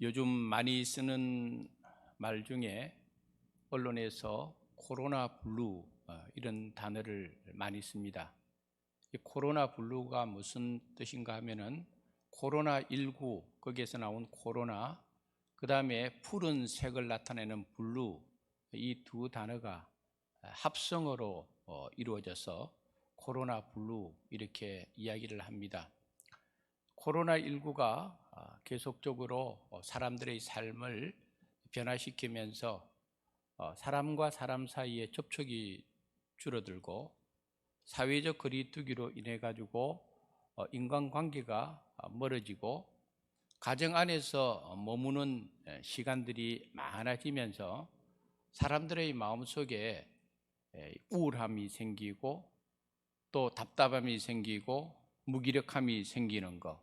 요즘 많이 쓰는 말 중에 언론에서 코로나 블루 이런 단어를 많이 씁니다. 이 코로나 블루가 무슨 뜻인가 하면은 코로나19 거기에서 나온 코로나, 그 다음에 푸른 색을 나타내는 블루, 이 두 단어가 합성어로 이루어져서 코로나 블루 이렇게 이야기를 합니다. 코로나19가 계속적으로 사람들의 삶을 변화시키면서 사람과 사람 사이의 접촉이 줄어들고 사회적 거리두기로 인해 가지고 인간관계가 멀어지고 가정 안에서 머무는 시간들이 많아지면서 사람들의 마음속에 우울함이 생기고 또 답답함이 생기고 무기력함이 생기는 것,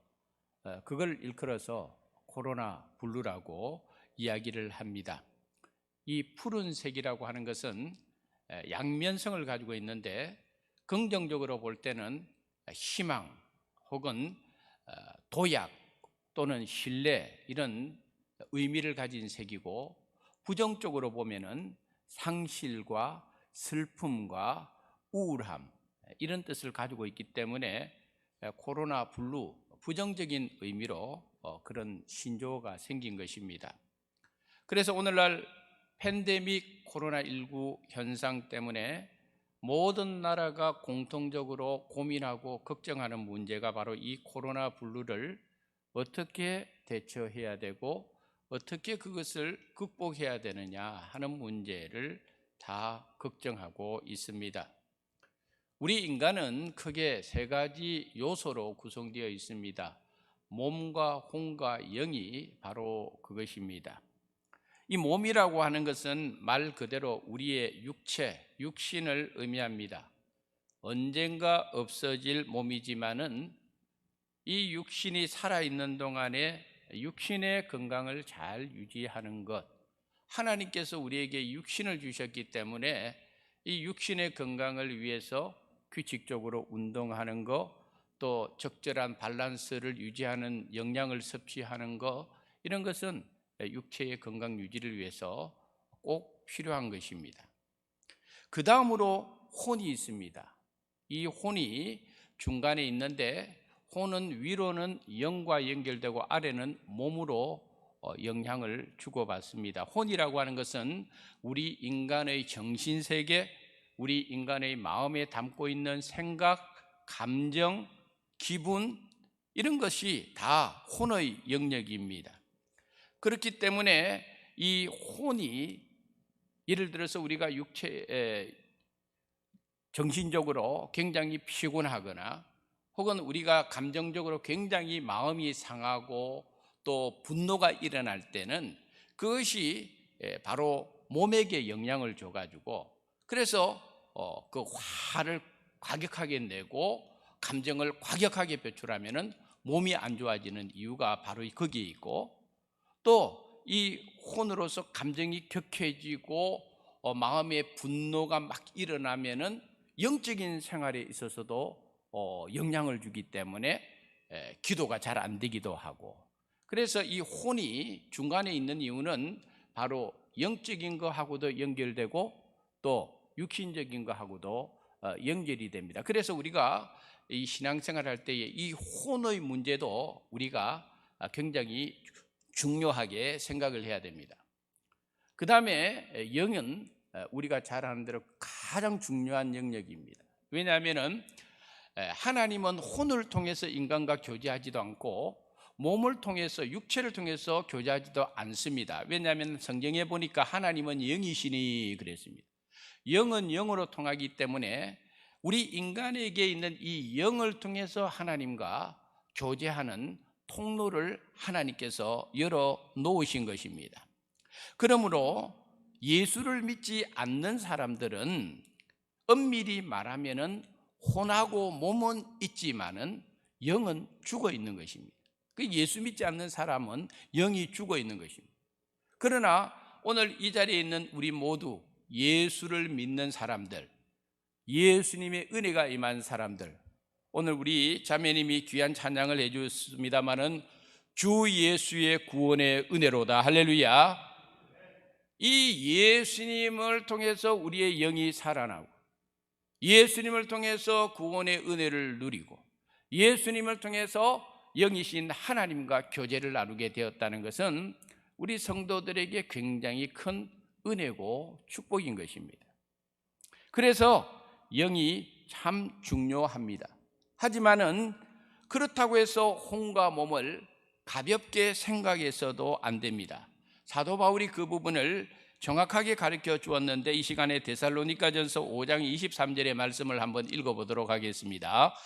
그걸 일컬어서 코로나 블루라고 이야기를 합니다. 이 푸른색이라고 하는 것은 양면성을 가지고 있는데 긍정적으로 볼 때는 희망 혹은 도약 또는 신뢰 이런 의미를 가진 색이고, 부정적으로 보면은 상실과 슬픔과 우울함 이런 뜻을 가지고 있기 때문에 코로나 블루, 부정적인 의미로 그런 신조어가 생긴 것입니다. 그래서 오늘날 팬데믹 코로나19 현상 때문에 모든 나라가 공통적으로 고민하고 걱정하는 문제가 바로 이 코로나 블루를 어떻게 대처해야 되고 어떻게 그것을 극복해야 되느냐 하는 문제를 다 걱정하고 있습니다. 우리 인간은 크게 세 가지 요소로 구성되어 있습니다. 몸과 혼과 영이 바로 그것입니다. 이 몸이라고 하는 것은 말 그대로 우리의 육체, 육신을 의미합니다. 언젠가 없어질 몸이지만은 이 육신이 살아있는 동안에 육신의 건강을 잘 유지하는 것, 하나님께서 우리에게 육신을 주셨기 때문에 이 육신의 건강을 위해서 규칙적으로 운동하는 것, 또 적절한 밸런스를 유지하는 영양을 섭취하는 것, 이런 것은 육체의 건강 유지를 위해서 꼭 필요한 것입니다. 그 다음으로 혼이 있습니다. 이 혼이 중간에 있는데, 혼은 위로는 영과 연결되고 아래는 몸으로 영향을 주고받습니다. 혼이라고 하는 것은 우리 인간의 정신세계, 우리 인간의 마음에 담고 있는 생각, 감정, 기분, 이런 것이 다 혼의 영역입니다. 그렇기 때문에 이 혼이, 예를 들어서 우리가 정신적으로 굉장히 피곤하거나 혹은 우리가 감정적으로 굉장히 마음이 상하고 또 분노가 일어날 때는 그것이 바로 몸에게 영향을 줘가지고, 그래서 그 화를 과격하게 내고 감정을 과격하게 표출하면은 몸이 안 좋아지는 이유가 바로 거기에 있고, 또 이 혼으로서 감정이 격해지고 마음의 분노가 막 일어나면은 영적인 생활에 있어서도 영향을 주기 때문에 기도가 잘 안 되기도 하고, 그래서 이 혼이 중간에 있는 이유는 바로 영적인 거하고도 연결되고 또 육신적인 거하고도 연결이 됩니다. 그래서 우리가 이 신앙생활 할 때에 이 혼의 문제도 우리가 굉장히 중요하게 생각을 해야 됩니다. 그 다음에 영은 우리가 잘 아는 대로 가장 중요한 영역입니다. 왜냐하면 하나님은 혼을 통해서 인간과 교제하지도 않고 몸을 통해서, 육체를 통해서 교제하지도 않습니다. 왜냐하면 성경에 보니까 하나님은 영이시니 그랬습니다. 영은 영으로 통하기 때문에 우리 인간에게 있는 이 영을 통해서 하나님과 교제하는 통로를 하나님께서 열어 놓으신 것입니다. 그러므로 예수를 믿지 않는 사람들은 엄밀히 말하면은 혼하고 몸은 있지만은 영은 죽어 있는 것입니다. 그 예수 믿지 않는 사람은 영이 죽어 있는 것입니다. 그러나 오늘 이 자리에 있는 우리 모두 예수를 믿는 사람들, 예수님의 은혜가 임한 사람들, 오늘 우리 자매님이 귀한 찬양을 해주셨습니다마는 주 예수의 구원의 은혜로다. 할렐루야. 이 예수님을 통해서 우리의 영이 살아나고, 예수님을 통해서 구원의 은혜를 누리고, 예수님을 통해서 영이신 하나님과 교제를 나누게 되었다는 것은 우리 성도들에게 굉장히 큰 은혜고 축복인 것입니다. 그래서 영이 참 중요합니다. 하지만은 그렇다고 해서 혼과 몸을 가볍게 생각해서도 안 됩니다. 사도 바울이 그 부분을 정확하게 가르쳐 주었는데, 이 시간에 데살로니가전서 5장 23절의 말씀을 한번 읽어보도록 하겠습니다.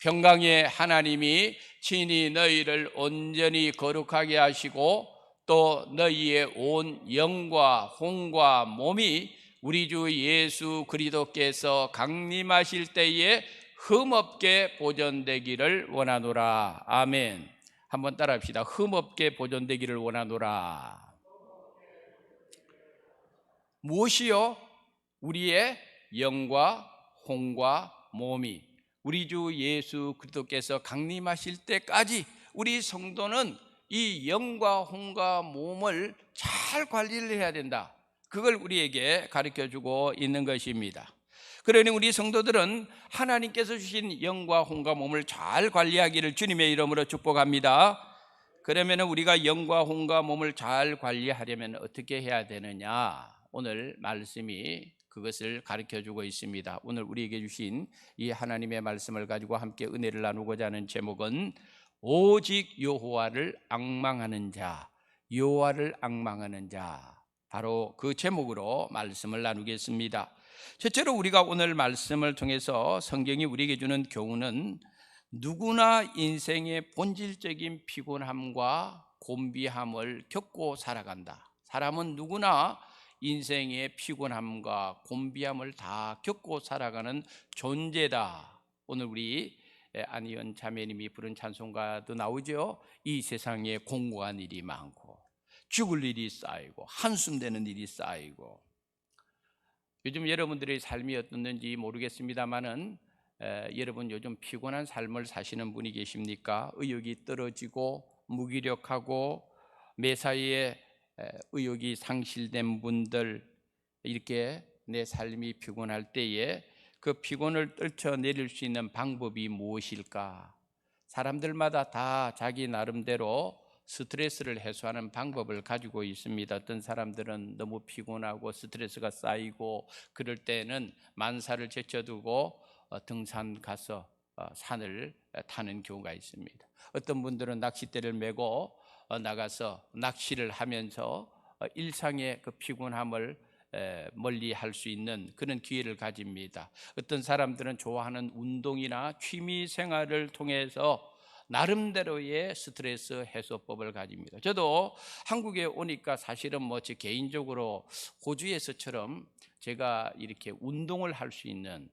평강의 하나님이 친히 너희를 온전히 거룩하게 하시고 또 너희의 온 영과 혼과 몸이 우리 주 예수 그리스도께서 강림하실 때에 흠없게 보존되기를 원하노라. 아멘. 한번 따라합시다. 흠없게 보존되기를 원하노라. 무엇이요? 우리의 영과 혼과 몸이 우리 주 예수 그리스도께서 강림하실 때까지 우리 성도는 이 영과 혼과 몸을 잘 관리를 해야 된다. 그걸 우리에게 가르쳐주고 있는 것입니다. 그러니 우리 성도들은 하나님께서 주신 영과 혼과 몸을 잘 관리하기를 주님의 이름으로 축복합니다. 그러면 우리가 영과 혼과 몸을 잘 관리하려면 어떻게 해야 되느냐? 오늘 말씀이 그것을 가르쳐주고 있습니다. 오늘 우리에게 주신 이 하나님의 말씀을 가지고 함께 은혜를 나누고자 하는 제목은 오직 여호와를 앙망하는 자, 여호와를 앙망하는 자, 바로 그 제목으로 말씀을 나누겠습니다. 첫째로 우리가 오늘 말씀을 통해서 성경이 우리에게 주는 교훈은 누구나 인생의 본질적인 피곤함과 곤비함을 겪고 살아간다. 사람은 누구나 인생의 피곤함과 곤비함을 다 겪고 살아가는 존재다. 오늘 우리 안희연 자매님이 부른 찬송가도 나오죠. 이 세상에 공고한 일이 많고 죽을 일이 쌓이고 한숨 되는 일이 쌓이고. 요즘 여러분들의 삶이 어떻는지 모르겠습니다만은 여러분 요즘 피곤한 삶을 사시는 분이 계십니까? 의욕이 떨어지고 무기력하고 매사에 의욕이 상실된 분들, 이렇게 내 삶이 피곤할 때에 그 피곤을 떨쳐내릴 수 있는 방법이 무엇일까? 사람들마다 다 자기 나름대로 스트레스를 해소하는 방법을 가지고 있습니다. 어떤 사람들은 너무 피곤하고 스트레스가 쌓이고 그럴 때는 만사를 제쳐두고 등산 가서 산을 타는 경우가 있습니다. 어떤 분들은 낚싯대를 메고 나가서 낚시를 하면서 일상의 그 피곤함을 멀리 할 수 있는 그런 기회를 가집니다. 어떤 사람들은 좋아하는 운동이나 취미 생활을 통해서 나름대로의 스트레스 해소법을 가집니다. 저도 한국에 오니까 사실은 제 개인적으로 호주에서처럼 제가 이렇게 운동을 할 수 있는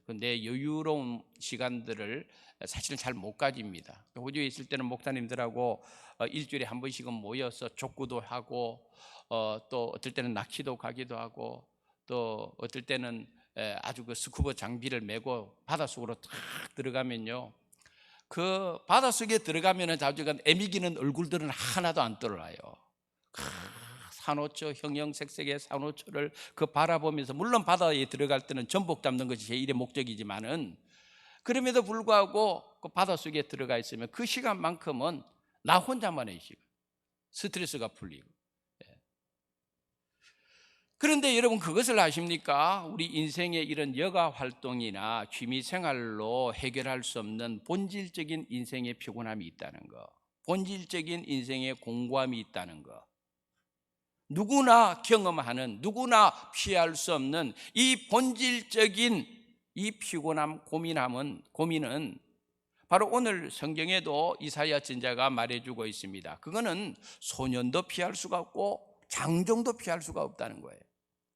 내 여유로운 시간들을 사실은 잘 못 가집니다. 호주에 있을 때는 목사님들하고 일주일에 한 번씩은 모여서 족구도 하고 또 어떨 때는 낚시도 가기도 하고 또 어떨 때는 아주 그 스쿠버 장비를 메고 바닷속으로 탁 들어가면요, 그 바닷속에 들어가면은 자주간 애미기는 얼굴들은 하나도 안 떠올라요. 산호초, 형형색색의 산호초를 그 바라보면서, 물론 바다에 들어갈 때는 전복 잡는 것이 제1의 목적이지만은 그럼에도 불구하고 그 바닷속에 들어가 있으면 그 시간만큼은 나 혼자만의 시간, 스트레스가 풀리고. 그런데 여러분 그것을 아십니까? 우리 인생의 이런 여가 활동이나 취미 생활로 해결할 수 없는 본질적인 인생의 피곤함이 있다는 거, 본질적인 인생의 공고함이 있다는 거, 누구나 경험하는, 누구나 피할 수 없는 이 본질적인 이 피곤함, 고민은 바로 오늘 성경에도 이사야 선지자가 말해주고 있습니다. 그거는 소년도 피할 수가 없고 장정도 피할 수가 없다는 거예요.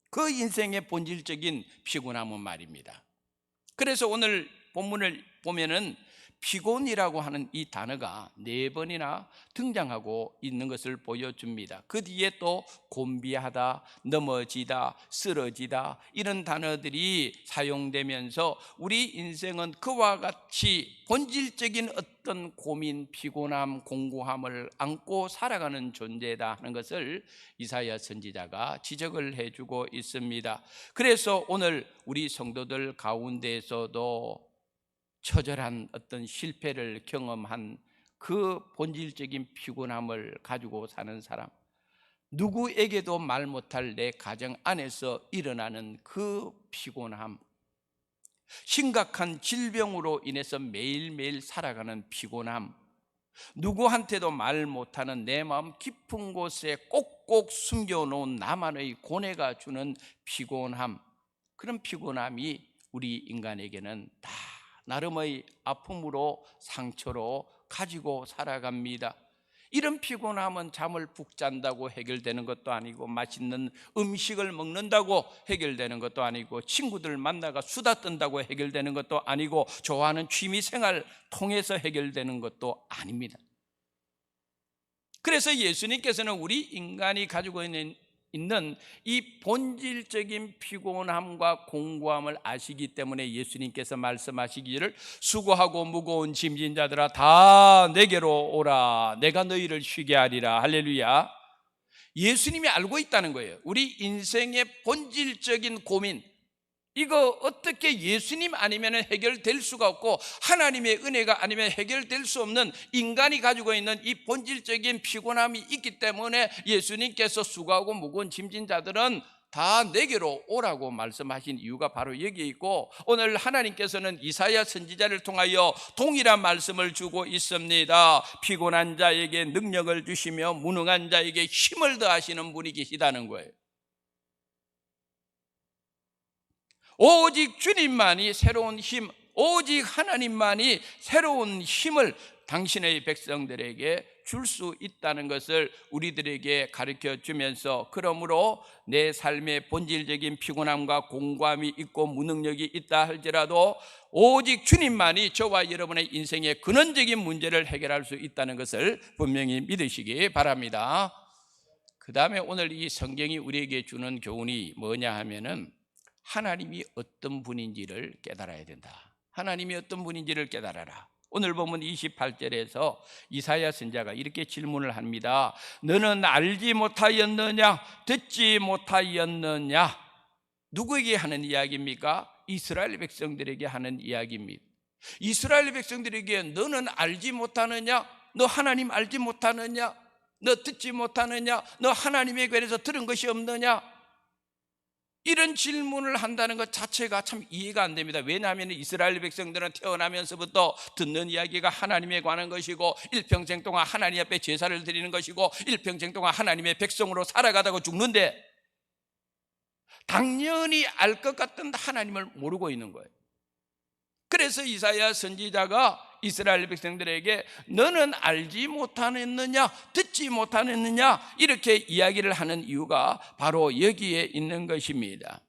그 인생의 본질적인 피곤함은 말입니다. 그래서 오늘 본문을 보면은 피곤이라고 하는 이 단어가 4번이나 등장하고 있는 것을 보여줍니다. 그 뒤에 또 곤비하다, 넘어지다, 쓰러지다 이런 단어들이 사용되면서 우리 인생은 그와 같이 본질적인 어떤 고민, 피곤함, 공고함을 안고 살아가는 존재다 하는 것을 이사야 선지자가 지적을 해주고 있습니다. 그래서 오늘 우리 성도들 가운데에서도 처절한 어떤 실패를 경험한 그 본질적인 피곤함을 가지고 사는 사람, 누구에게도 말 못할 내 가정 안에서 일어나는 그 피곤함, 심각한 질병으로 인해서 매일매일 살아가는 피곤함, 누구한테도 말 못하는 내 마음 깊은 곳에 꼭꼭 숨겨놓은 나만의 고뇌가 주는 피곤함, 그런 피곤함이 우리 인간에게는 다 나름의 아픔으로 상처로 가지고 살아갑니다. 이런 피곤함은 잠을 푹 잔다고 해결되는 것도 아니고, 맛있는 음식을 먹는다고 해결되는 것도 아니고, 친구들 만나가 수다 떤다고 해결되는 것도 아니고, 좋아하는 취미생활 통해서 해결되는 것도 아닙니다. 그래서 예수님께서는 우리 인간이 가지고 있는 이 본질적인 피곤함과 공고함을 아시기 때문에 예수님께서 말씀하시기를 수고하고 무거운 짐진 자들아 다 내게로 오라, 내가 너희를 쉬게 하리라. 할렐루야. 예수님이 알고 있다는 거예요. 우리 인생의 본질적인 고민, 이거 어떻게 예수님 아니면 해결될 수가 없고, 하나님의 은혜가 아니면 해결될 수 없는 인간이 가지고 있는 이 본질적인 피곤함이 있기 때문에 예수님께서 수고하고 무거운 짐진 자들은 다 내게로 오라고 말씀하신 이유가 바로 여기에 있고, 오늘 하나님께서는 이사야 선지자를 통하여 동일한 말씀을 주고 있습니다. 피곤한 자에게 능력을 주시며 무능한 자에게 힘을 더하시는 분이 계시다는 거예요. 오직 주님만이 새로운 힘, 오직 하나님만이 새로운 힘을 당신의 백성들에게 줄 수 있다는 것을 우리들에게 가르쳐 주면서, 그러므로 내 삶의 본질적인 피곤함과 공고함이 있고 무능력이 있다 할지라도 오직 주님만이 저와 여러분의 인생의 근원적인 문제를 해결할 수 있다는 것을 분명히 믿으시기 바랍니다. 그 다음에 오늘 이 성경이 우리에게 주는 교훈이 뭐냐 하면은, 하나님이 어떤 분인지를 깨달아야 된다. 하나님이 어떤 분인지를 깨달아라. 오늘 보면 28절에서 이사야 선지자가 이렇게 질문을 합니다. 너는 알지 못하였느냐? 듣지 못하였느냐? 누구에게 하는 이야기입니까? 이스라엘 백성들에게 하는 이야기입니다. 이스라엘 백성들에게 너는 알지 못하느냐? 너 하나님 알지 못하느냐? 너 듣지 못하느냐? 너 하나님에 관해서 들은 것이 없느냐? 이런 질문을 한다는 것 자체가 참 이해가 안 됩니다. 왜냐하면 이스라엘 백성들은 태어나면서부터 듣는 이야기가 하나님에 관한 것이고, 일평생 동안 하나님 앞에 제사를 드리는 것이고, 일평생 동안 하나님의 백성으로 살아가다가 죽는데 당연히 알 것 같은 하나님을 모르고 있는 거예요. 그래서 이사야 선지자가 이스라엘 백성들에게 너는 알지 못하느냐, 듣지 못하느냐, 이렇게 이야기를 하는 이유가 바로 여기에 있는 것입니다.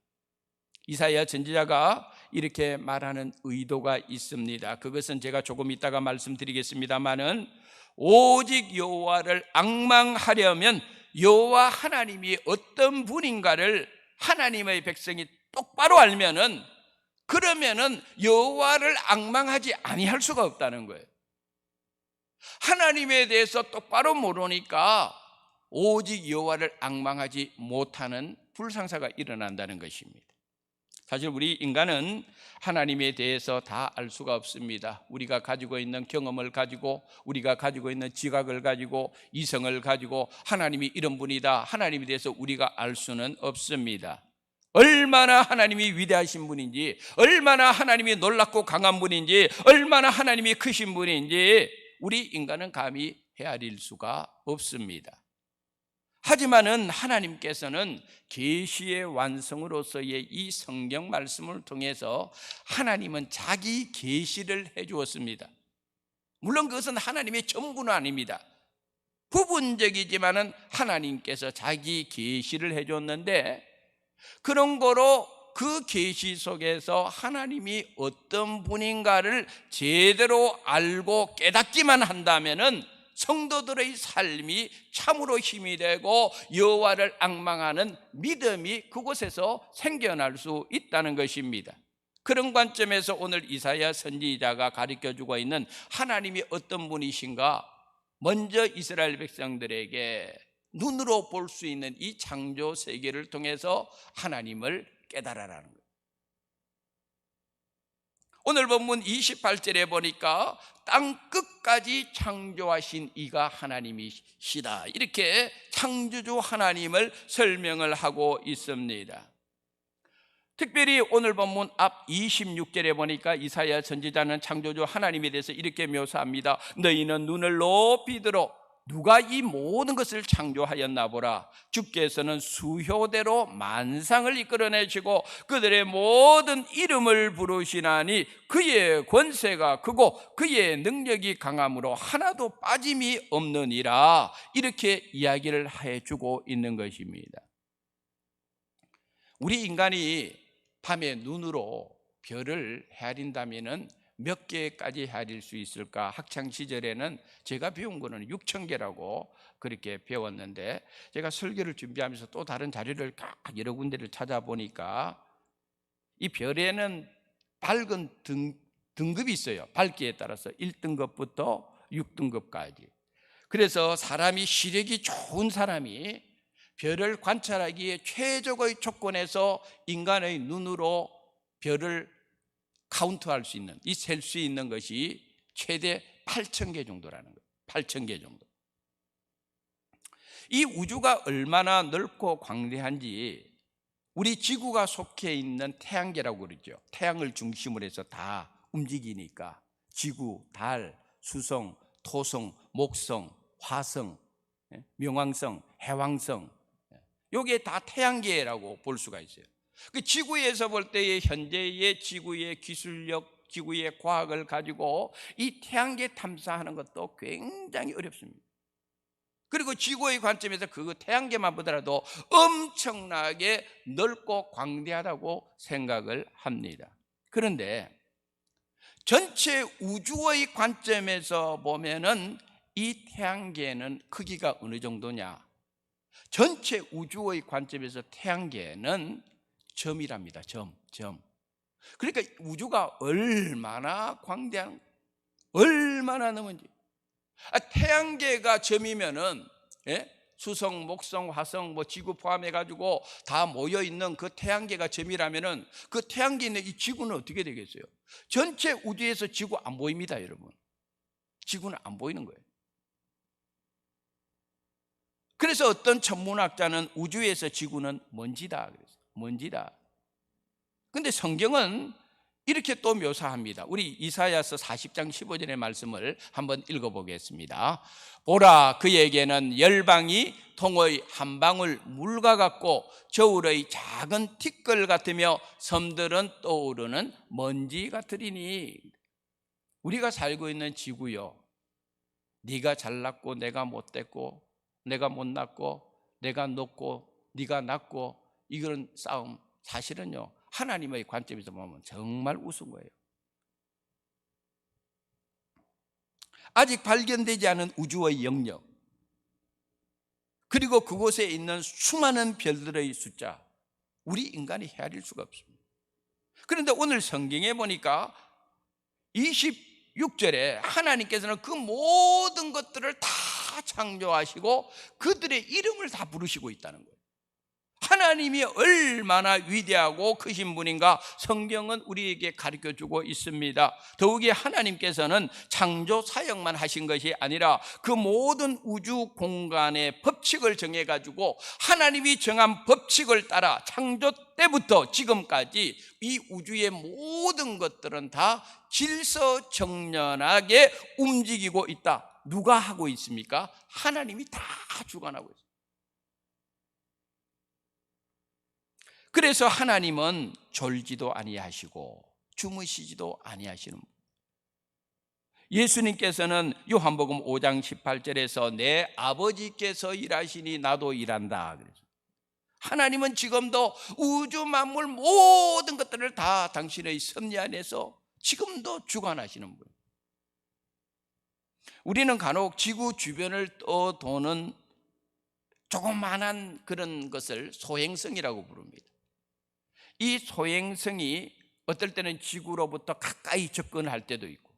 이사야 선지자가 이렇게 말하는 의도가 있습니다. 그것은 제가 조금 이따가 말씀드리겠습니다마는, 오직 여호와를 앙망하려면 여호와 하나님이 어떤 분인가를 하나님의 백성이 똑바로 알면은, 그러면은 여호와를 앙망하지 아니할 수가 없다는 거예요. 하나님에 대해서 똑바로 모르니까 오직 여호와를 앙망하지 못하는 불상사가 일어난다는 것입니다. 사실 우리 인간은 하나님에 대해서 다 알 수가 없습니다. 우리가 가지고 있는 경험을 가지고, 우리가 가지고 있는 지각을 가지고, 이성을 가지고 하나님이 이런 분이다, 하나님에 대해서 우리가 알 수는 없습니다. 얼마나 하나님이 위대하신 분인지, 얼마나 하나님이 놀랍고 강한 분인지, 얼마나 하나님이 크신 분인지 우리 인간은 감히 헤아릴 수가 없습니다. 하지만은 하나님께서는 계시의 완성으로서의 이 성경 말씀을 통해서 하나님은 자기 계시를 해 주었습니다. 물론 그것은 하나님의 전부는 아닙니다. 부분적이지만은 하나님께서 자기 계시를 해 줬는데, 그런 거로 그 계시 속에서 하나님이 어떤 분인가를 제대로 알고 깨닫기만 한다면은 성도들의 삶이 참으로 힘이 되고 여호와를 앙망하는 믿음이 그곳에서 생겨날 수 있다는 것입니다. 그런 관점에서 오늘 이사야 선지자가 가르쳐주고 있는 하나님이 어떤 분이신가, 먼저 이스라엘 백성들에게 눈으로 볼 수 있는 이 창조 세계를 통해서 하나님을 깨달아라는 거예요. 오늘 본문 28절에 보니까 땅 끝까지 창조하신 이가 하나님이시다, 이렇게 창조주 하나님을 설명을 하고 있습니다. 특별히 오늘 본문 앞 26절에 보니까 이사야 선지자는 창조주 하나님에 대해서 이렇게 묘사합니다. 너희는 눈을 높이 들어 누가 이 모든 것을 창조하였나 보라. 주께서는 수효대로 만상을 이끌어내시고 그들의 모든 이름을 부르시나니 그의 권세가 크고 그의 능력이 강함으로 하나도 빠짐이 없느니라, 이렇게 이야기를 해주고 있는 것입니다. 우리 인간이 밤에 눈으로 별을 헤아린다면 몇 개까지 헤아릴 수 있을까? 학창시절에는 제가 배운 거는 6,000개라고 그렇게 배웠는데, 제가 설교를 준비하면서 또 다른 자료를 여러 군데를 찾아보니까 이 별에는 밝은 등급이 있어요. 밝기에 따라서 1등급부터 6등급까지. 그래서 사람이 시력이 좋은 사람이 별을 관찰하기에 최적의 조건에서 인간의 눈으로 별을 카운트할 수 있는, 이 셀 수 있는 것이 최대 8,000개 정도라는 거예요. 8,000개 정도. 이 우주가 얼마나 넓고 광대한지 우리 지구가 속해 있는 태양계라고 그러죠. 태양을 중심으로 해서 다 움직이니까 지구, 달, 수성, 토성, 목성, 화성, 명왕성, 해왕성, 이게 다 태양계라고 볼 수가 있어요. 그 지구에서 볼 때의 현재의 지구의 기술력, 지구의 과학을 가지고 이 태양계 탐사하는 것도 굉장히 어렵습니다. 그리고 지구의 관점에서 그 태양계만 보더라도 엄청나게 넓고 광대하다고 생각을 합니다. 그런데 전체 우주의 관점에서 보면은 이 태양계는 크기가 어느 정도냐? 전체 우주의 관점에서 태양계는 점이랍니다. 점. 그러니까 우주가 얼마나 광대한, 얼마나 넘은지. 태양계가 점이면은, 수성, 목성, 화성, 지구 포함해가지고 다 모여 있는 그 태양계가 점이라면은 그 태양계에 있는 이 지구는 어떻게 되겠어요? 전체 우주에서 지구 안 보입니다, 여러분. 지구는 안 보이는 거예요. 그래서 어떤 천문학자는 우주에서 지구는 먼지다 그랬어요. 먼지다. 근데 성경은 이렇게 또 묘사합니다. 우리 이사야서 40장 15절의 말씀을 한번 읽어보겠습니다. 보라, 그에게는 열방이 통의 한 방울 물과 같고 저울의 작은 티끌 같으며 섬들은 떠오르는 먼지 같으리니. 우리가 살고 있는 지구요, 네가 잘났고 내가 못됐고, 내가 못났고 내가 높고 네가 낮고, 이런 싸움 사실은요 하나님의 관점에서 보면 정말 우스운 거예요. 아직 발견되지 않은 우주의 영역, 그리고 그곳에 있는 수많은 별들의 숫자, 우리 인간이 헤아릴 수가 없습니다. 그런데 오늘 성경에 보니까 26절에 하나님께서는 그 모든 것들을 다 창조하시고 그들의 이름을 다 부르시고 있다는 거예요. 하나님이 얼마나 위대하고 크신 분인가 성경은 우리에게 가르쳐주고 있습니다. 더욱이 하나님께서는 창조 사역만 하신 것이 아니라 그 모든 우주 공간의 법칙을 정해가지고 하나님이 정한 법칙을 따라 창조 때부터 지금까지 이 우주의 모든 것들은 다 질서정연하게 움직이고 있다. 누가 하고 있습니까? 하나님이 다 주관하고 있습니다. 그래서 하나님은 졸지도 아니하시고 주무시지도 아니하시는 분. 예수님께서는 요한복음 5장 18절에서 내 아버지께서 일하시니 나도 일한다 그랬어요. 하나님은 지금도 우주 만물 모든 것들을 다 당신의 섭리 안에서 지금도 주관하시는 분. 우리는 간혹 지구 주변을 도는 조그만한 그런 것을 소행성이라고 부릅니다. 이 소행성이 어떨 때는 지구로부터 가까이 접근할 때도 있고,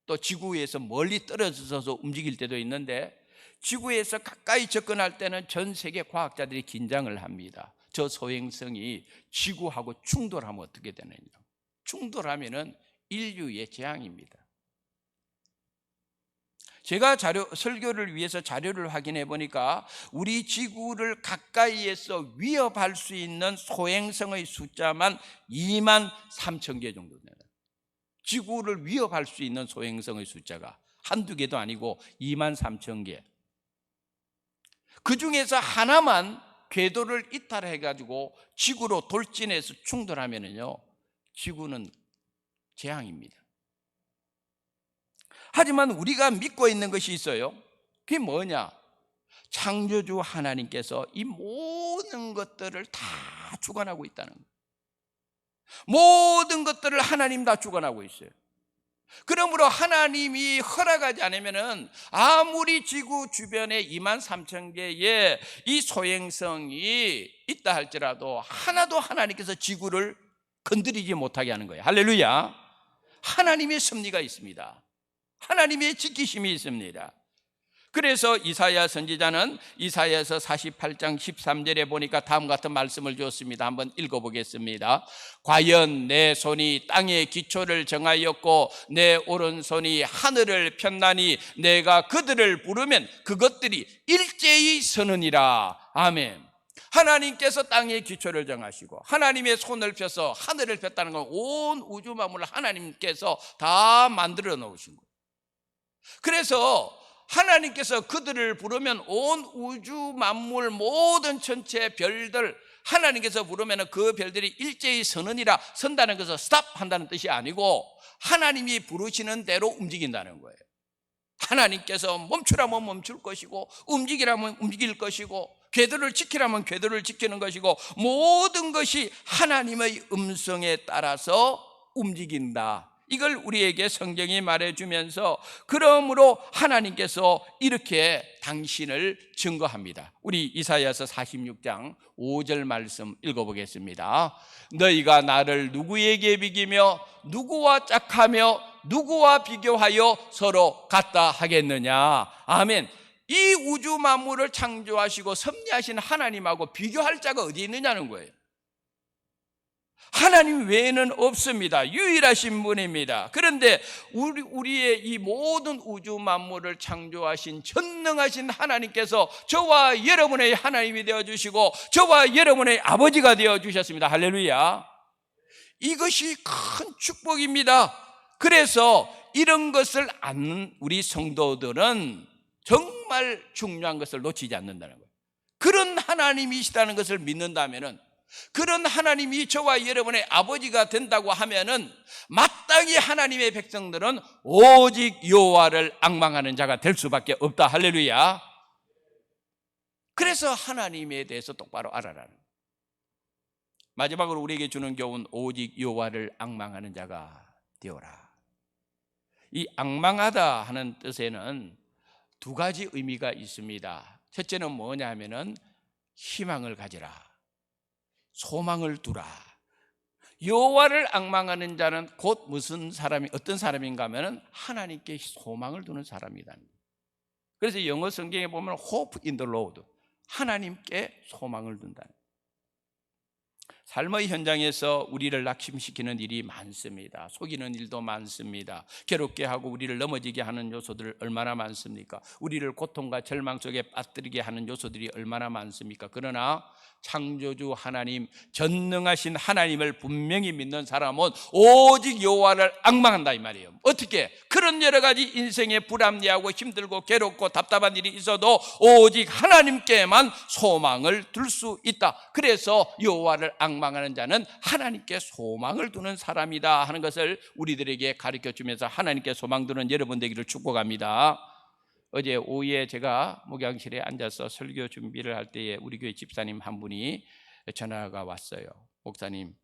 또 지구에서 멀리 떨어져서 움직일 때도 있는데, 지구에서 가까이 접근할 때는 전 세계 과학자들이 긴장을 합니다. 저 소행성이 지구하고 충돌하면 어떻게 되느냐. 충돌하면은 인류의 재앙입니다. 제가 설교를 위해서 자료를 확인해 보니까 우리 지구를 가까이에서 위협할 수 있는 소행성의 숫자만 2만 3천 개 정도 됩니다. 지구를 위협할 수 있는 소행성의 숫자가 한두 개도 아니고 2만 3천 개. 그 중에서 하나만 궤도를 이탈해가지고 지구로 돌진해서 충돌하면은요, 지구는 재앙입니다. 하지만 우리가 믿고 있는 것이 있어요. 그게 뭐냐? 창조주 하나님께서 이 모든 것들을 다 주관하고 있다는 거예요. 모든 것들을 하나님 다 주관하고 있어요. 그러므로 하나님이 허락하지 않으면은 아무리 지구 주변에 2만 3천 개의 이 소행성이 있다 할지라도 하나도 하나님께서 지구를 건드리지 못하게 하는 거예요. 할렐루야. 하나님의 섭리가 있습니다. 하나님의 지키심이 있습니다. 그래서 이사야 선지자는 이사야서 48장 13절에 보니까 다음 같은 말씀을 주었습니다. 한번 읽어보겠습니다. 과연 내 손이 땅의 기초를 정하였고 내 오른손이 하늘을 폈나니 내가 그들을 부르면 그것들이 일제히 서느니라. 아멘. 하나님께서 땅의 기초를 정하시고 하나님의 손을 펴서 하늘을 폈다는 건 온 우주 만물을 하나님께서 다 만들어 놓으신 거예요. 그래서 하나님께서 그들을 부르면 온 우주 만물 모든 전체 별들 하나님께서 부르면 그 별들이 일제히 서느니라. 선다는 것은 스탑 한다는 뜻이 아니고 하나님이 부르시는 대로 움직인다는 거예요. 하나님께서 멈추라면 멈출 것이고 움직이라면 움직일 것이고 궤도를 지키라면 궤도를 지키는 것이고 모든 것이 하나님의 음성에 따라서 움직인다. 이걸 우리에게 성경이 말해주면서 그러므로 하나님께서 이렇게 당신을 증거합니다. 우리 이사야서 46장 5절 말씀 읽어보겠습니다. 너희가 나를 누구에게 비기며 누구와 짝하며 누구와 비교하여 서로 같다 하겠느냐. 아멘. 이 우주 만물을 창조하시고 섭리하신 하나님하고 비교할 자가 어디 있느냐는 거예요. 하나님 외에는 없습니다. 유일하신 분입니다. 그런데 우리의 이 모든 우주 만물을 창조하신 전능하신 하나님께서 저와 여러분의 하나님이 되어주시고 저와 여러분의 아버지가 되어주셨습니다. 할렐루야. 이것이 큰 축복입니다. 그래서 이런 것을 아는 우리 성도들은 정말 중요한 것을 놓치지 않는다는 거예요. 그런 하나님이시다는 것을 믿는다면은, 그런 하나님이 저와 여러분의 아버지가 된다고 하면은 마땅히 하나님의 백성들은 오직 여호와를 앙망하는 자가 될 수밖에 없다. 할렐루야. 그래서 하나님에 대해서 똑바로 알아라는 거예요. 마지막으로 우리에게 주는 교훈, 오직 여호와를 앙망하는 자가 되어라. 이 앙망하다 하는 뜻에는 두 가지 의미가 있습니다. 첫째는 뭐냐 하면은 희망을 가지라, 소망을 두라. 여호와를 앙망하는 자는 곧 무슨 사람이, 어떤 사람인가 하면 하나님께 소망을 두는 사람이다. 그래서 영어 성경에 보면 hope in the Lord, 하나님께 소망을 둔다. 삶의 현장에서 우리를 낙심시키는 일이 많습니다. 속이는 일도 많습니다. 괴롭게 하고 우리를 넘어지게 하는 요소들 얼마나 많습니까? 우리를 고통과 절망 속에 빠뜨리게 하는 요소들이 얼마나 많습니까? 그러나 창조주 하나님, 전능하신 하나님을 분명히 믿는 사람은 오직 여호와를 앙망한다 이 말이에요. 어떻게? 그런 여러 가지 인생에 불합리하고 힘들고 괴롭고 답답한 일이 있어도 오직 하나님께만 소망을 둘 수 있다. 그래서 여호와를 앙망하는 자는 하나님께 소망을 두는 사람이다 하는 것을 우리들에게 가르쳐주면서 하나님께 소망 두는 여러분 되기를 축복합니다. 어제 오후에 제가 목양실에 앉아서 설교 준비를 할 때에 우리 교회 집사님 한 분이 전화가 왔어요. 목사님,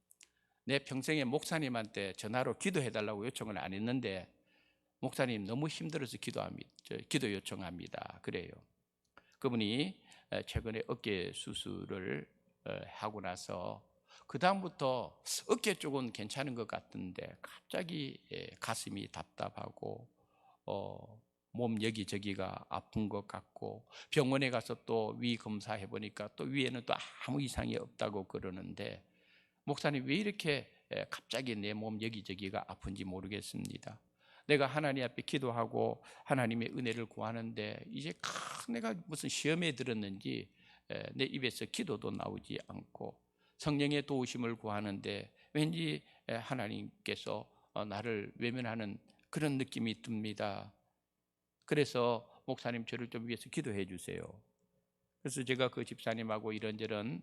내 평생에 목사님한테 전화로 기도해달라고 요청을 안 했는데 목사님 너무 힘들어서 기도 요청합니다. 그래요. 그분이 최근에 어깨 수술을 하고 나서 그 다음부터 어깨 쪽은 괜찮은 것 같은데 갑자기 가슴이 답답하고 몸 여기저기가 아픈 것 같고 병원에 가서 또 위 검사해 보니까 또 위에는 또 아무 이상이 없다고 그러는데 목사님 왜 이렇게 갑자기 내 몸 여기저기가 아픈지 모르겠습니다. 내가 하나님 앞에 기도하고 하나님의 은혜를 구하는데 이제 내가 무슨 시험에 들었는지 내 입에서 기도도 나오지 않고 성령의 도우심을 구하는데 왠지 하나님께서 나를 외면하는 그런 느낌이 듭니다. 그래서 목사님 저를 좀 위해서 기도해 주세요. 그래서 제가 그 집사님하고 이런저런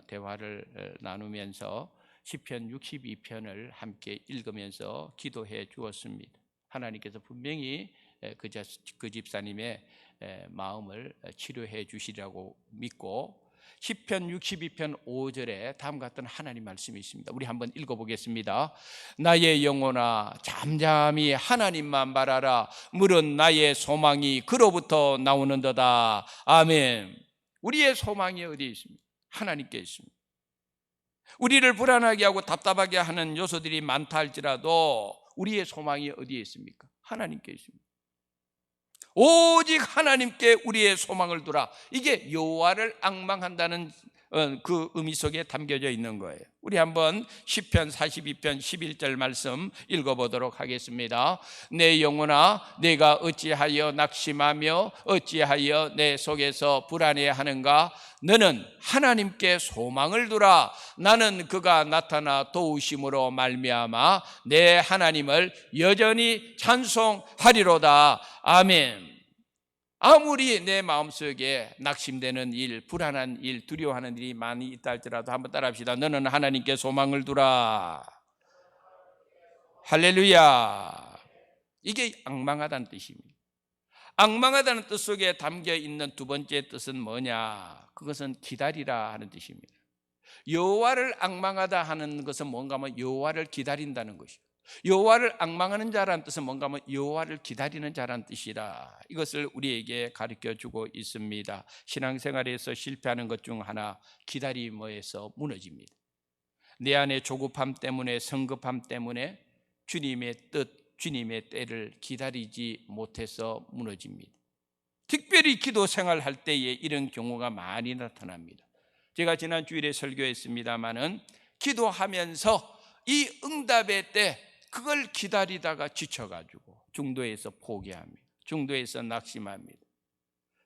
대화를 나누면서 시편 62편을 함께 읽으면서 기도해 주었습니다. 하나님께서 분명히 그 집사님의 마음을 치료해 주시라고 믿고 시편 62편 5절에 다음과 같은 하나님 말씀이 있습니다. 우리 한번 읽어보겠습니다. 나의 영혼아 잠잠히 하나님만 바라라. 물은 나의 소망이 그로부터 나오는도다. 아멘. 우리의 소망이 어디에 있습니까? 하나님께 있습니다. 우리를 불안하게 하고 답답하게 하는 요소들이 많다 할지라도 우리의 소망이 어디에 있습니까? 하나님께 있습니다. 오직 하나님께 우리의 소망을 두라. 이게 여호와를 앙망한다는 그 의미 속에 담겨져 있는 거예요. 우리 한번 시편 42편 11절 말씀 읽어보도록 하겠습니다. 내 영혼아 내가 어찌하여 낙심하며 어찌하여 내 속에서 불안해하는가. 너는 하나님께 소망을 두라. 나는 그가 나타나 도우심으로 말미암아 내 하나님을 여전히 찬송하리로다. 아멘. 아무리 내 마음속에 낙심되는 일, 불안한 일, 두려워하는 일이 많이 있다 할지라도 한번 따라합시다. 너는 하나님께 소망을 두라. 할렐루야. 이게 앙망하다는 뜻입니다. 앙망하다는 뜻 속에 담겨 있는 두 번째 뜻은 뭐냐? 그것은 기다리라 하는 뜻입니다. 여호와를 앙망하다 하는 것은 뭔가 하면 여호와를 기다린다는 것이고, 여호와를 앙망하는 자라는 뜻은 뭔가 하면 여호와를 기다리는 자라는 뜻이라. 이것을 우리에게 가르쳐주고 있습니다. 신앙생활에서 실패하는 것 중 하나, 기다림에서 무너집니다. 내 안에 조급함 때문에, 성급함 때문에 주님의 뜻, 주님의 때를 기다리지 못해서 무너집니다. 특별히 기도 생활할 때에 이런 경우가 많이 나타납니다. 제가 지난 주일에 설교했습니다마는 기도하면서 이 응답의 때 그걸 기다리다가 지쳐가지고 중도에서 포기합니다. 중도에서 낙심합니다.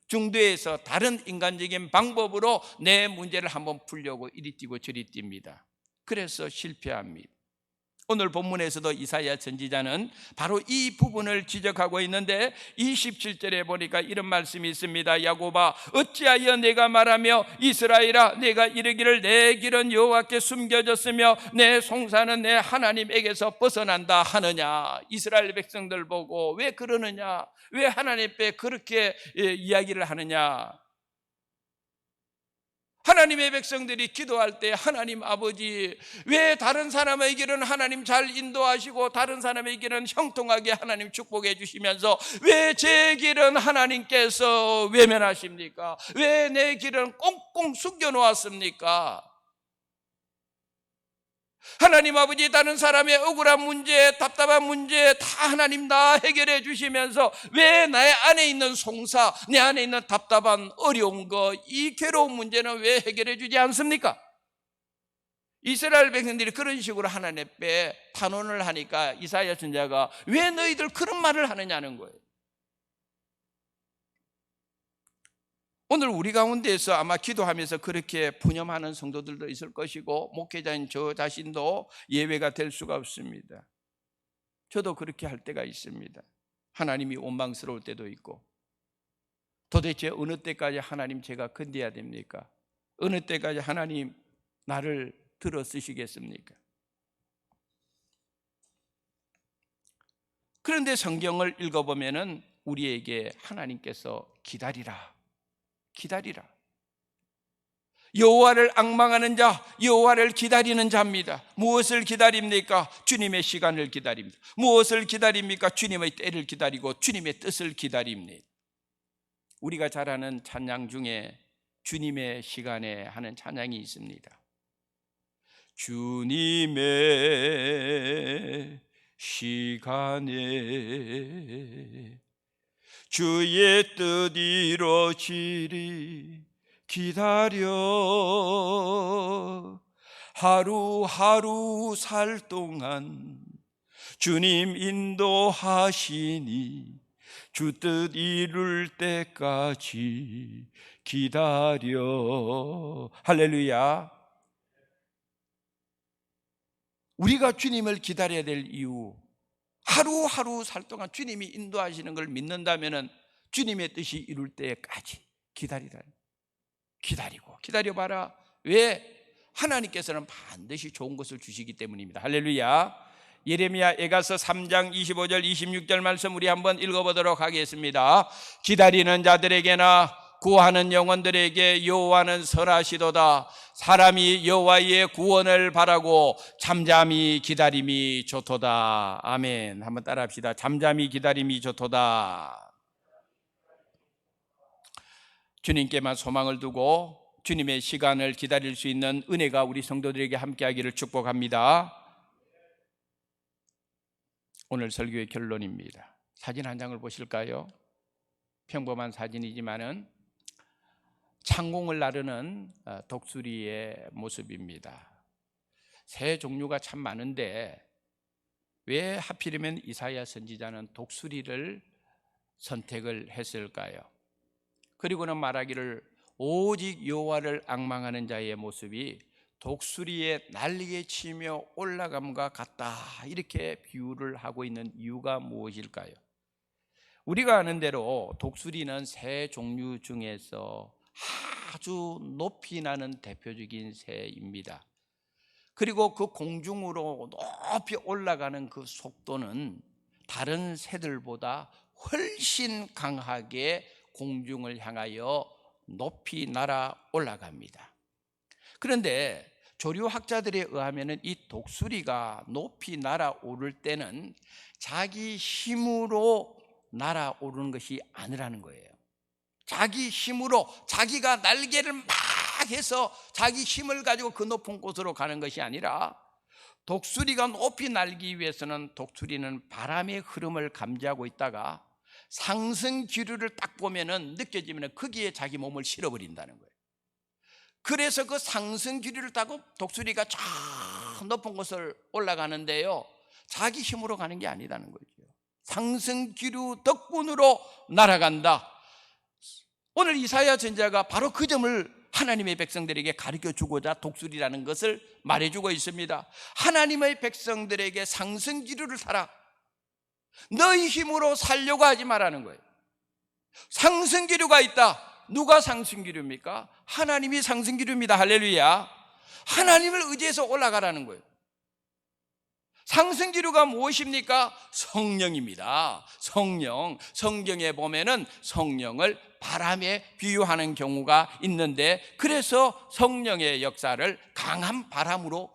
중도에서 다른 인간적인 방법으로 내 문제를 한번 풀려고 이리 뛰고 저리 뜁니다. 그래서 실패합니다. 오늘 본문에서도 이사야 선지자는 바로 이 부분을 지적하고 있는데 27절에 보니까 이런 말씀이 있습니다. 야곱아 어찌하여 내가 말하며 이스라엘아 내가 이르기를 내 길은 여호와께 숨겨졌으며 내 송사는 내 하나님에게서 벗어난다 하느냐. 이스라엘 백성들 보고 왜 그러느냐, 왜 하나님 앞에 그렇게 이야기를 하느냐. 하나님의 백성들이 기도할 때 하나님 아버지 왜 다른 사람에게는 하나님 잘 인도하시고 다른 사람에게는 형통하게 하나님 축복해 주시면서 왜 제 길은 하나님께서 외면하십니까? 왜 내 길은 꽁꽁 숨겨 놓았습니까? 하나님 아버지 다른 사람의 억울한 문제, 답답한 문제 다 하나님 다 해결해 주시면서 왜 나의 안에 있는 송사, 내 안에 있는 답답한 어려운 거, 이 괴로운 문제는 왜 해결해 주지 않습니까? 이스라엘 백성들이 그런 식으로 하나님 앞에 탄원을 하니까 이사야 선지자가 왜 너희들 그런 말을 하느냐는 거예요. 오늘 우리 가운데에서 아마 기도하면서 그렇게 푸념하는 성도들도 있을 것이고 목회자인 저 자신도 예외가 될 수가 없습니다. 저도 그렇게 할 때가 있습니다. 하나님이 원망스러울 때도 있고 도대체 어느 때까지 하나님 제가 건드려야 됩니까? 어느 때까지 하나님 나를 들어 쓰시겠습니까? 그런데 성경을 읽어보면은 우리에게 하나님께서 기다리라, 기다리라. 여호와를 앙망하는 자, 여호와를 기다리는 자입니다. 무엇을 기다립니까? 주님의 시간을 기다립니다. 무엇을 기다립니까? 주님의 때를 기다리고 주님의 뜻을 기다립니다. 우리가 잘 아는 찬양 중에 주님의 시간에 하는 찬양이 있습니다. 주님의 시간에 주의 뜻 이루어지리 기다려 하루하루 살 동안 주님 인도하시니 주 뜻 이룰 때까지 기다려. 할렐루야. 우리가 주님을 기다려야 될 이유, 하루하루 살 동안 주님이 인도하시는 걸 믿는다면 주님의 뜻이 이룰 때까지 기다리라. 기다리고 기다려봐라. 왜? 하나님께서는 반드시 좋은 것을 주시기 때문입니다. 할렐루야. 예레미야 에가서 3장 25절 26절 말씀 우리 한번 읽어보도록 하겠습니다. 기다리는 자들에게나 구하는 영혼들에게 여호와는 설하시도다. 사람이 여호와의 구원을 바라고 잠잠히 기다림이 좋도다. 아멘. 한번 따라합시다. 잠잠히 기다림이 좋도다. 주님께만 소망을 두고 주님의 시간을 기다릴 수 있는 은혜가 우리 성도들에게 함께하기를 축복합니다. 오늘 설교의 결론입니다. 사진 한 장을 보실까요? 평범한 사진이지만은 창공을 나르는 독수리의 모습입니다. 새 종류가 참 많은데 왜 하필이면 이사야 선지자는 독수리를 선택을 했을까요? 그리고는 말하기를 오직 여호와를 앙망하는 자의 모습이 독수리의 날개 치며 올라감과 같다, 이렇게 비유를 하고 있는 이유가 무엇일까요? 우리가 아는 대로 독수리는 새 종류 중에서 아주 높이 나는 대표적인 새입니다. 그리고 그 공중으로 높이 올라가는 그 속도는 다른 새들보다 훨씬 강하게 공중을 향하여 높이 날아 올라갑니다. 그런데 조류학자들에 의하면 이 독수리가 높이 날아오를 때는 자기 힘으로 날아오르는 것이 아니라는 거예요. 자기 힘으로 자기가 날개를 막 해서 자기 힘을 가지고 그 높은 곳으로 가는 것이 아니라, 독수리가 높이 날기 위해서는 독수리는 바람의 흐름을 감지하고 있다가 상승 기류를 딱 보면은 느껴지면 거기에 자기 몸을 실어버린다는 거예요. 그래서 그 상승 기류를 타고 독수리가 저 높은 곳을 올라가는데요, 자기 힘으로 가는 게 아니라는 거죠. 상승 기류 덕분으로 날아간다. 오늘 이사야 선지자가 바로 그 점을 하나님의 백성들에게 가르쳐 주고자 독수리라는 것을 말해주고 있습니다. 하나님의 백성들에게 상승 기류를 타라. 너희 힘으로 살려고 하지 말라는 거예요. 상승 기류가 있다. 누가 상승 기류입니까? 하나님이 상승 기류입니다. 할렐루야. 하나님을 의지해서 올라가라는 거예요. 상승 기류가 무엇입니까? 성령입니다. 성령. 성경에 보면은 성령을 바람에 비유하는 경우가 있는데, 그래서 성령의 역사를 강한 바람으로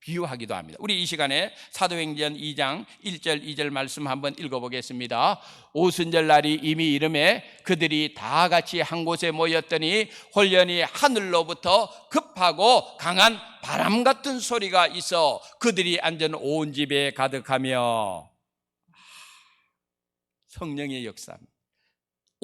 비유하기도 합니다. 우리 이 시간에 사도행전 2장 1절 2절 말씀 한번 읽어보겠습니다. 오순절 날이 이미 이름에 그들이 다 같이 한 곳에 모였더니 홀연히 하늘로부터 급하고 강한 바람 같은 소리가 있어 그들이 앉은 온 집에 가득하며. 성령의 역사입니다.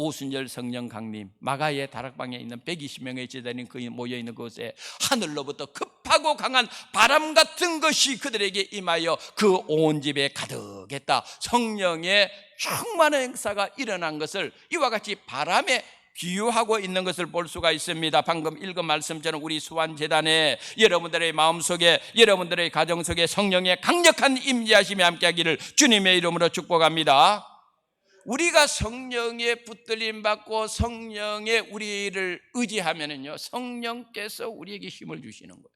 오순절 성령 강림, 마가의 다락방에 있는 120명의 제자들이 모여있는 곳에 하늘로부터 급하고 강한 바람 같은 것이 그들에게 임하여 그 온 집에 가득했다. 성령의 충만한 행사가 일어난 것을 이와 같이 바람에 비유하고 있는 것을 볼 수가 있습니다. 방금 읽은 말씀처럼 우리 수완재단에 여러분들의 마음속에, 여러분들의 가정 속에 성령의 강력한 임재하심이 함께하기를 주님의 이름으로 축복합니다. 우리가 성령에 붙들림 받고 성령에 우리를 의지하면은요, 성령께서 우리에게 힘을 주시는 거예요.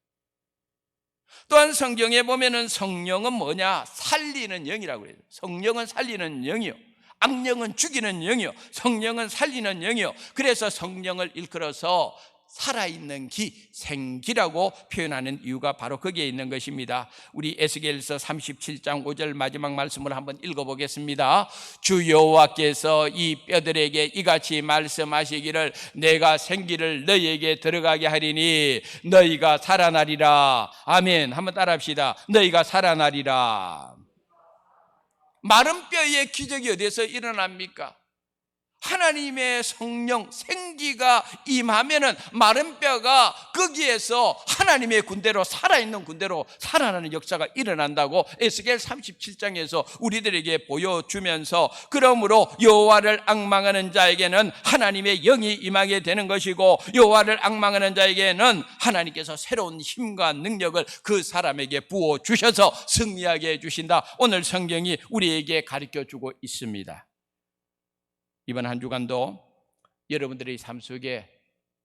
또한 성경에 보면은 성령은 뭐냐? 살리는 영이라고 그래요. 성령은 살리는 영이요. 악령은 죽이는 영이요, 성령은 살리는 영이요. 그래서 성령을 일컬어서 살아있는 기, 생기라고 표현하는 이유가 바로 거기에 있는 것입니다. 우리 에스겔서 37장 5절 마지막 말씀을 한번 읽어보겠습니다. 주 여호와께서 이 뼈들에게 이같이 말씀하시기를 내가 생기를 너희에게 들어가게 하리니 너희가 살아나리라. 아멘. 한번 따라합시다. 너희가 살아나리라. 마른 뼈의 기적이 어디서 일어납니까? 하나님의 성령, 생기가 임하면은 마른 뼈가 거기에서 하나님의 군대로, 살아있는 군대로 살아나는 역사가 일어난다고 에스겔 37장에서 우리들에게 보여주면서, 그러므로 여호와를 앙망하는 자에게는 하나님의 영이 임하게 되는 것이고, 여호와를 앙망하는 자에게는 하나님께서 새로운 힘과 능력을 그 사람에게 부어주셔서 승리하게 해주신다. 오늘 성경이 우리에게 가르쳐주고 있습니다. 이번 한 주간도 여러분들의 삶 속에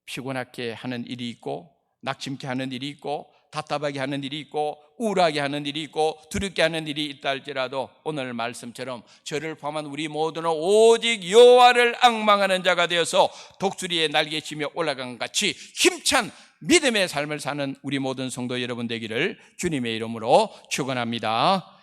피곤하게 하는 일이 있고, 낙심케 하는 일이 있고, 답답하게 하는 일이 있고, 우울하게 하는 일이 있고, 두렵게 하는 일이 있다 할지라도 오늘 말씀처럼 저를 포함한 우리 모두는 오직 여호와를 앙망하는 자가 되어서 독수리의 날개치며 올라간 것 같이 힘찬 믿음의 삶을 사는 우리 모든 성도 여러분 되기를 주님의 이름으로 축원합니다.